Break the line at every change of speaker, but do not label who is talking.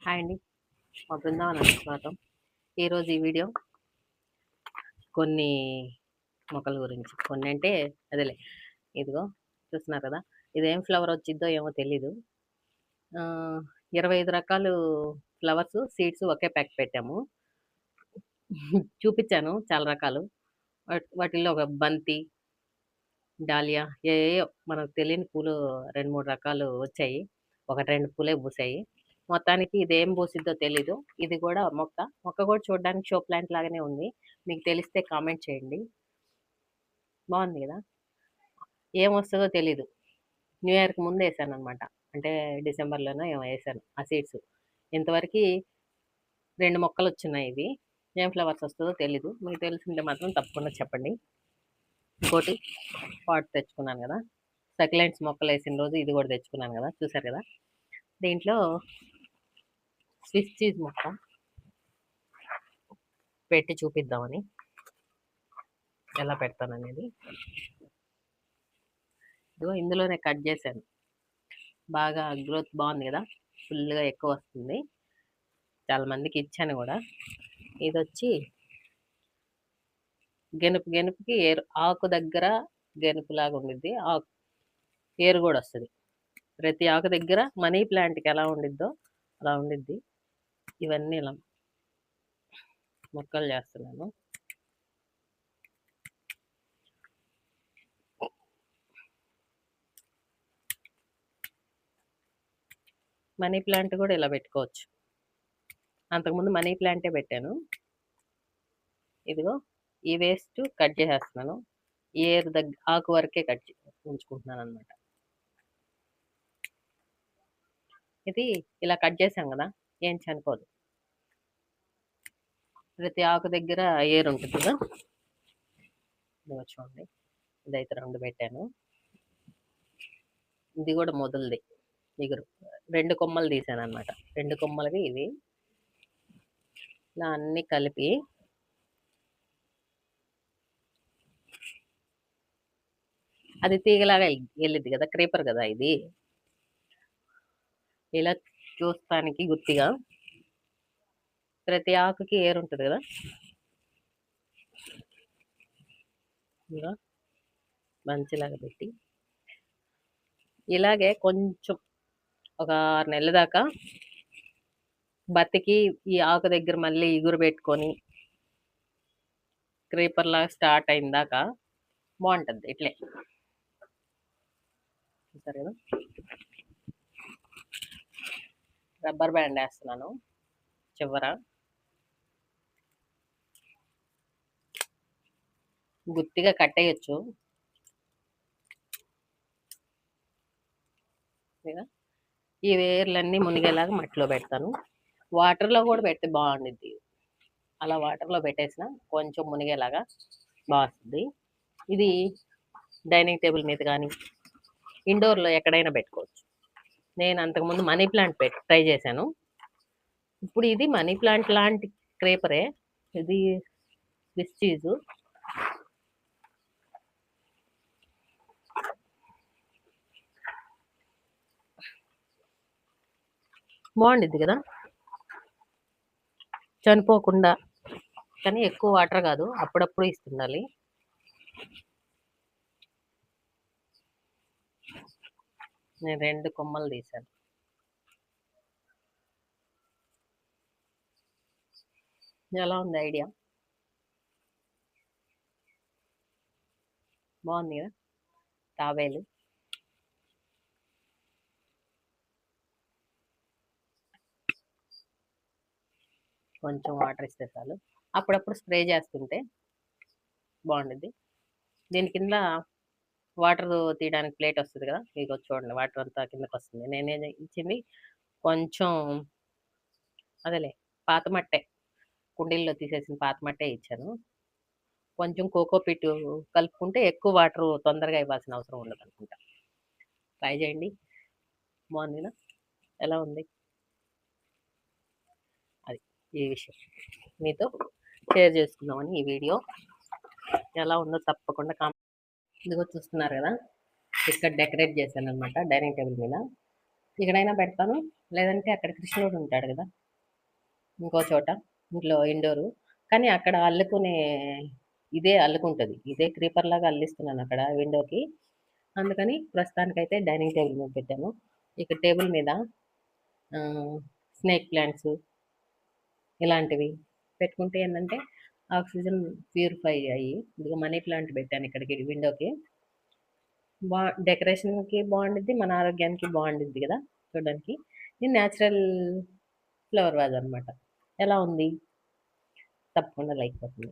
Hi అండి. మా బృందావనానికి స్వాగతం. ఈరోజు ఈ వీడియో కొన్ని మొక్కల గురించి. కొన్ని అంటే అదేలే ఇదిగో చూస్తున్నారు కదా! ఇదేం ఫ్లవర్ వచ్చిద్దో ఏమో తెలీదు. 25 రకాలు ఫ్లవర్స్, సీడ్స్ ఒకే ప్యాక్ పెట్టాము. చూపిచ్చాను చాలా రకాలు. వాటిల్లో ఒక బంతి, డాలియా ఏయేయో మనకు తెలియని పూలు 2, 3 రకాలు వచ్చాయి. 1, 2 పూలే పూసాయి. మొత్తానికి ఇదేం పూసిద్దో తెలీదు. ఇది గూడా మొక్క. మొక్క గూడా చూడ్డానికి షో ప్లాంట్ లాగానే ఉంది. మీకు తెలిస్తే కామెంట్ చేయండి. బావుంది గదా! ఏమొస్తదో తెలీదు. న్యూ ఇయర్‌కి ముందేశాననమాట. అంటే డిసెంబర్‌లోనో ఏమో ఏశాను ఆ సీడ్స్. ఇంతవరకి 2 మొక్కలొచ్చున్నాయి ఇవి. ఏం ఫ్లవర్స్ వస్తదో తెలీదు. మీకు తెలిసుంటే మాత్రం తప్పకుండా చెప్పండి. ఇంకోటి పాట్ తెచ్చుకున్నాను గదా! సక్యులెంట్స్ మొక్కలేసిన రోజు ఇది గూడా తెచ్చుకున్నాను గదా! చూసారు గదా! దీంట్లో స్విస్ చీజ్ మొక్క పెట్టి చూపిద్దామని. ఎలా పెడతాననేది. ఇదిగో ఇందులోనే కట్ జేశాను. బాగా గ్రోత్ బావుంది గదా! ఫుల్‌గా ఎక్కువొస్తుంది. చాలా మందికి ఇచ్చాను గూడా. ఇదొచ్చి గెనుపుకి ఆకు దగ్గర గెనుపులాగా ఉండిద్ది. ఏరు గూడా ఒస్తది. ప్రతి ఆకు దగ్గర మనీ ప్లాంట్‌కి ఎలా ఉండిద్దో అలా ఉండిద్ది. ఇవన్నీ ఇలా మొక్కలు జేస్తున్నాను. మనీ ప్లాంట్ గూడా ఇలా పెట్టుకోవచ్చు. అంతకుముందు మనీ ప్లాంటే పెట్టాను. ఇదిగో ఈ వేస్ట్ కట్ చేసేస్తున్నాను. ఆకు వరకే ఉంచుకుంటున్నాననమాట. ఇది ఇలా కట్ చేసాం గదా! ఏం చనిపోదు. ప్రతి ఆకు దగ్గర ఏరుంటది కదా! ఇదిగో చూడండి. ఇదైతే 2 పెట్టాను. ఇది గూడా మొదలుది. ఇగురు. 2 కొమ్మలు తీసాననమాట. 2 కొమ్మలవి ఇవి. ఇలా అన్నీ కలిపి అది తీగలాగా ఎళ్ళిద్ది గదా! క్రీపర్ గదా ఇది. ఇలా చూస్తానికి గుత్తిగా ప్రతి ఆకుకి ఏరుంటది గదా! ఇలా బంచిలాగా పెట్టి ఇలాగే కొంచెం ఒక 6 నెలల దాకా బతికి ఈ ఆకు దగ్గర మళ్ళీ ఇగురు పెట్టుకొని క్రీపర్‌లాగా స్టార్ట్ అయిందాకా బావుంటది ఇట్లే. చూసారు గదా! రబ్బర్ బ్యాండ్ ఏస్తున్నాను చివర. గుత్తిగా కట్టేయొచ్చు. ఓకేనా? ఈ వేర్లన్నీ మునిగేలాగా మట్టిలో పెడతాను. వాటర్‌లో గూడా పెడితే బావుండిద్ది. అలా వాటర్‌లో పెట్టేసినా కొంచెం మునిగేలాగా వస్తది. ఇది డైనింగ్ టేబుల్ మీద గానీ, ఇండోర్‌లో ఎక్కడైనా పెట్టుకోవచ్చు. నేను అంతకుముందు మనీ ప్లాంట్ ట్రై చేశాను. ఇప్పుడు ఇది మనీ ప్లాంట్ లాంటి క్రేపరే. ఇది స్విస్ చీజు. బావుండిద్ది గదా! చనిపోకుండా. కానీ ఎక్కువ వాటర్ గాదు. అప్పుడప్పుడు ఇస్తుండాలి. నేను 2 కొమ్మలు తీశాను. ఎలా ఉంది ఐడియా? బావుంది గదా! తాబేలు. కొంచెం వాటర్ ఇస్తే చాలు. అప్పుడప్పుడు స్ప్రే చేస్తుంటే బావుండిద్ది. దీని కింద వాటర్ తీయడానికి ప్లేట్ వస్తది గదా! ఇగో చూడండి వాటర్ అంతా కిందకొస్తుంది. ఇచ్చింది కొంచెం అదేలే పాత మట్టే. కుండీల్లో తీసేసిన పాత మట్టే ఇచ్చాను. కొంచెం కోకో పీట్ కలుపుకుంటే ఎక్కువ వాటర్ తొందరగా ఇవ్వాల్సిన అవసరం ఉండదనుకుంటా. ట్రై చేయండి. బావుంది గదా! ఎలా ఉంది? అది ఈ విషయం. మీతో షేర్ చేసుకుందామని ఈ వీడియో. ఎలా ఉందో తప్పకుండా ఇదిగో చూస్తున్నారు గదా! ఇక్కడ డెకరేట్ చేశాననమాట డైనింగ్ టేబుల్ మీద. ఎక్కడైనా పెడతాను. లేదంటే అక్కడ కృష్ణుడు ఉంటాడు గదా! ఇంకో చోట ఇంట్లో ఇండోరు. కానీ అక్కడ అల్లుకునే ఇదే అల్లుకుంటది. ఇదే క్రీపర్‌లాగా అల్లిస్తున్నానక్కడ విండోకి. అందుకని ప్రస్తుతానికైతే డైనింగ్ టేబుల్ మీద పెట్టాను. ఇక టేబుల్ మీద స్నేక్ ప్లాంట్స్ ఇలాంటివి పెట్టుకుంటే ఏందంటే ఆక్సిజన్ ప్యూరిఫై అయ్యి, ఇదిగో మనీ ప్లాంట్ పెట్టాను ఇక్కడికి విండోకి. బా డెకరేషన్‌కి బావుండిద్ది. మన ఆరోగ్యానికి బావుండిద్ది గదా! చూడడానికి. ఇది నేచురల్ ఫ్లవర్ వాజ్ అనమాట. ఎలా ఉంది? తప్పకుండా లైక్ కొట్టండి.